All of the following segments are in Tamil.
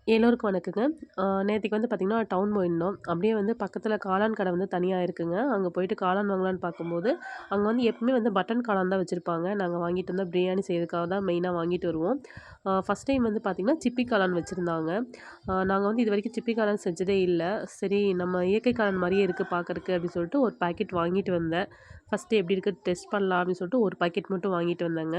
எல்லோருக்கும் வணக்கங்க. நேத்திக்கு வந்து பார்த்தீங்கன்னா, டவுன் போயிருந்தோம். அப்படியே வந்து பக்கத்தில காளான் கடை வந்து தனியா இருக்குங்க. அங்க போயிட்டு காளான் வாங்கலான்னு பார்க்கும்போது, அங்க வந்து எப்பவுமே வந்து பட்டன் காளான் தான் வச்சிருப்பாங்க. நாங்க வாங்கிட்டு வந்தா பிரியாணி செய்றதுக்காக தான் மெயினா வாங்கிட்டு வருவோம். ஃபர்ஸ்ட் டைம் வந்து பார்த்தீங்கன்னா, சிப்பி காளான் வச்சிருந்தாங்க. நாங்க வந்து இதுவரைக்கும் சிப்பி காளான் செஞ்சதே இல்ல. சரி நம்ம இயற்கை காளான் மாரியே இருக்கு பார்க்கறக்கு அப்படின்னு சொல்லிட்டு ஒரு பாக்கெட் வாங்கிட்டு வந்தேன். ஃபர்ஸ்ட்டு எப்படி இருக்குன்னு டெஸ்ட் பண்ணலாம் அப்படின்னு சொல்லிட்டு ஒரு பாக்கெட் மட்டும் வாங்கிட்டு வந்தேங்க.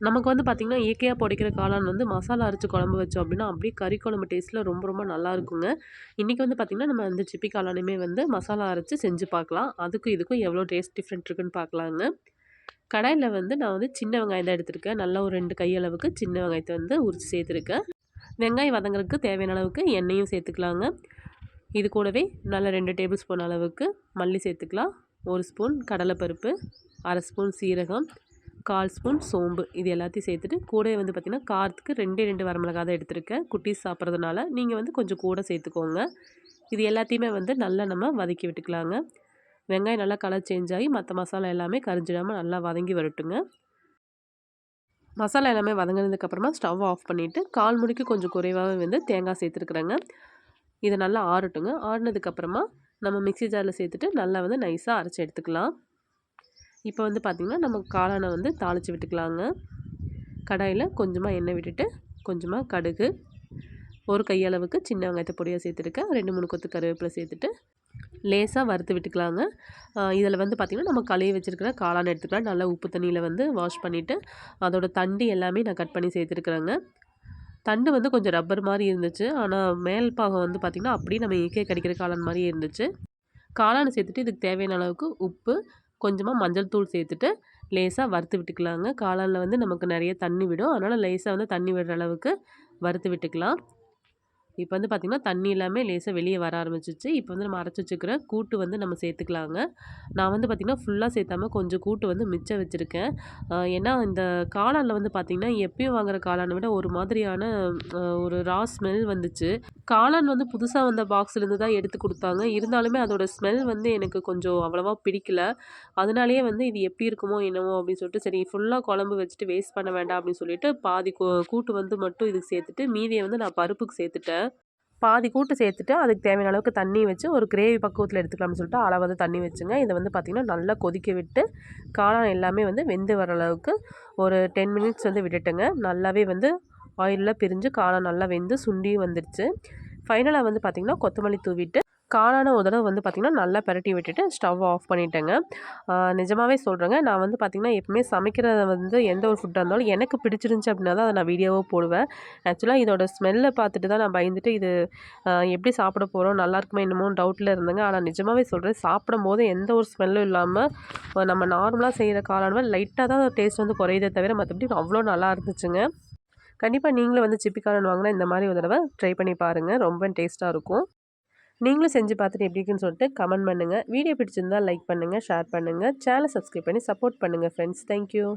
நமக்கு வந்து பார்த்திங்கன்னா, இயற்கையா பொரிக்கிற காளான் வந்து மசாலா அரைச்சு குழம்பு வச்சோம் அப்படின்னா, அப்படியே கறி குழம்பு டேஸ்ட்டில ரொம்ப ரொம்ப நல்லாயிருக்குங்க. இன்றைக்கி வந்து பார்த்திங்கன்னா, நம்ம அந்த சிப்பி காளானுமே வந்து மசாலா அரைச்சு செஞ்சு பார்க்கலாம். அதுக்கும் இதுக்கும் எவ்வளோ டேஸ்ட் டிஃப்ரெண்ட் இருக்குன்னு பார்க்கலாங்க. கடாயில வந்து நான் வந்து சின்ன வெங்காயம் தான் எடுத்திருக்கேன். நல்லா ஒரு 2 கையளவுக்கு சின்ன வெங்காயத்த வந்து உரிச்சு சேர்த்துருக்கேன். வெங்காயம் வதங்குறதுக்கு தேவையான அளவுக்கு எண்ணெயும் சேர்த்துக்கலாங்க. இது கூடவே நல்ல 2 டேபிள் ஸ்பூன் அளவுக்கு மல்லி சேர்த்துக்கலாம். 1 ஸ்பூன் கடலைப்பருப்பு, 1/2 ஸ்பூன் சீரகம், 1/4 ஸ்பூன் சோம்பு இது எல்லாத்தையும் சேர்த்துட்டு கூடவே வந்து பார்த்திங்கன்னா, காரத்துக்கு 2 வரமிளகாய் தான் எடுத்திருக்கேன். குட்டீஸ் சாப்பிட்றதுனால நீங்கள் வந்து கொஞ்சம் கூட சேர்த்துக்கோங்க. இது எல்லாத்தையுமே வந்து நல்லா நம்ம வதக்கி விட்டுக்கலாங்க. வெங்காயம் நல்லா கலர் சேஞ்ச் ஆகி மற்ற மசாலா எல்லாமே கரிஞ்சிடாமல் நல்லா வதங்கி வரட்டுங்க. மசாலா எல்லாமே வதங்கினதுக்கப்புறமா ஸ்டவ் ஆஃப் பண்ணிவிட்டு 1/4 முடிக்கு கொஞ்சம் குறைவாகவே வந்து தேங்காய் சேர்த்துருக்குறேங்க. இதை நல்லா ஆறட்டுங்க. ஆறுனதுக்கப்புறமா நம்ம மிக்ஸி ஜாரில் சேர்த்துட்டு நல்லா வந்து நைஸாக அரைச்சி எடுத்துக்கலாம். இப்போ வந்து பார்த்திங்கன்னா, நம்ம காளானை வந்து தாளித்து விட்டுக்கலாங்க. கடாயில் கொஞ்சமாக எண்ணெய் விட்டுட்டு, கொஞ்சமாக கடுகு, ஒரு கையளவுக்கு சின்ன வெங்காயத்தை பொடியாக சேர்த்துருக்கேன். 2, 3 கொத்து கருவேப்பிலை சேர்த்துட்டு லேசாக வறுத்து விட்டுக்கலாங்க. இதில் வந்து பார்த்திங்கன்னா, நம்ம கழுவி வச்சுருக்கிற காளான் எடுத்துக்கலாம். நல்லா உப்பு தண்ணியில் வந்து வாஷ் பண்ணிவிட்டு, அதோட தண்டு எல்லாமே நான் கட் பண்ணி சேர்த்துருக்குறேங்க. தண்டு வந்து கொஞ்சம் ரப்பர் மாதிரி இருந்துச்சு. ஆனால் மேல் பாகம் வந்து பார்த்திங்கன்னா, அப்படியே நம்ம இயற்கையாக கிடைக்கிற காளான் மாதிரியே இருந்துச்சு. காளானை சேர்த்துட்டு இதுக்கு தேவையான அளவுக்கு உப்பு, கொஞ்சமாக மஞ்சள் தூள் சேர்த்துட்டு லேசாக வறுத்து விட்டுக்கலாங்க. காளானில் வந்து நமக்கு நிறைய தண்ணி விடும். அதனால் லேசாக வந்து தண்ணி விடுற அளவுக்கு வறுத்து விட்டுக்கலாம். இப்போ வந்து பார்த்திங்கன்னா, தண்ணி எல்லாமே லேசாக வெளியே வர ஆரம்பிச்சிச்சு. இப்போ வந்து நம்ம அரைச்சி வச்சுக்கிற கூட்டு வந்து நம்ம சேர்த்துக்கலாங்க. நான் வந்து பார்த்திங்கன்னா, ஃபுல்லாக சேர்த்தாம கொஞ்சம் கூட்டு வந்து மிச்சம் வச்சுருக்கேன். ஏன்னா இந்த காளானில் வந்து பார்த்திங்கன்னா, எப்பயும் வாங்குற காளானை விட ஒரு மாதிரியான ஒரு ரா ஸ்மெல் வந்துச்சு. காளான் வந்து புதுசாக வந்த பாக்ஸ்லேருந்து தான் எடுத்து கொடுத்தாங்க. இருந்தாலுமே அதோட ஸ்மெல் வந்து எனக்கு கொஞ்சம் அவ்வளவா பிடிக்கல. அதனாலேயே வந்து இது எப்படி இருக்குமோ என்னவோ அப்படின்னு சொல்லிட்டு, சரி ஃபுல்லாக குழம்பு வச்சுட்டு வேஸ்ட் பண்ண வேண்டாம் அப்படின்னு சொல்லிட்டு பாதி கூட்டு வந்து மட்டும் இதுக்கு சேர்த்துட்டு மீதியை வந்து நான் பருப்புக்கு சேர்த்துட்டேன். பாதி கூட்டு சேர்த்துட்டு அதுக்கு தேவையான அளவுக்கு தண்ணி வச்சு ஒரு கிரேவி பக்குவத்தில் எடுத்துக்கலாம்னு சொல்லிட்டு அளவு வந்து தண்ணி வச்சுங்க. இதை வந்து பார்த்திங்கன்னா, நல்லா கொதிக்க விட்டு காளான் எல்லாமே வந்து வெந்து வர அளவுக்கு ஒரு 10 மினிட்ஸ் வந்து விட்டுட்டுங்க. நல்லாவே வந்து ஆயிலில் பிரிஞ்சு காளான் நல்லா வெந்து சுண்டியும் வந்துடுச்சு. ஃபைனலாக வந்து பார்த்திங்கன்னா, கொத்தமல்லி தூவிட்டு காளான ஒரு தடவை வந்து பார்த்திங்கன்னா, நல்லா பெரட்டி விட்டுட்டு ஸ்டவ் ஆஃப் பண்ணிட்டேங்க. நிஜமாவே சொல்கிறேங்க. நான் வந்து பார்த்திங்கன்னா, எப்பவுமே சமைக்கிறத வந்து எந்த ஒரு ஃபுட்டாக இருந்தாலும் எனக்கு பிடிச்சிருந்துச்சி அப்படின்னா தான் அதை நான் வீடியோவாக போடுவேன். ஆக்சுவலாக இதோட ஸ்மெல்லை பார்த்துட்டு தான் நான் பயந்துட்டு இது எப்படி சாப்பிட போகிறோம், நல்லாயிருக்குமே என்னமோன்னு டவுட்டில் இருந்தேங்க. ஆனால் நிஜமாவே சொல்கிறேன், சாப்பிடும்போது எந்த ஒரு ஸ்மெல்லும் இல்லாமல் நம்ம நார்மலாக செய்கிற காளான் லைட்டாக தான் டேஸ்ட் வந்து குறையுதே தவிர மற்றபடி அவ்வளோ நல்லா இருந்துச்சுங்க. கண்டிப்பாக நீங்களும் வந்து சிப்பி காளான் வாங்கினா இந்த மாதிரி ஒரு தடவை ட்ரை பண்ணி பாருங்கள். ரொம்ப டேஸ்ட்டாக இருக்கும். நீங்களும் செஞ்சு பார்த்துட்டு எப்படி இருக்குன்னு சொல்லிட்டு கமெண்ட் பண்ணுங்கள். வீடியோ பிடிச்சிருந்தால் லைக் பண்ணுங்கள், ஷேர் பண்ணுங்கள். சேனலை சப்ஸ்கிரைப் பண்ணி சப்போர்ட் பண்ணுங்கள் ஃப்ரெண்ட்ஸ். தேங்க்யூ.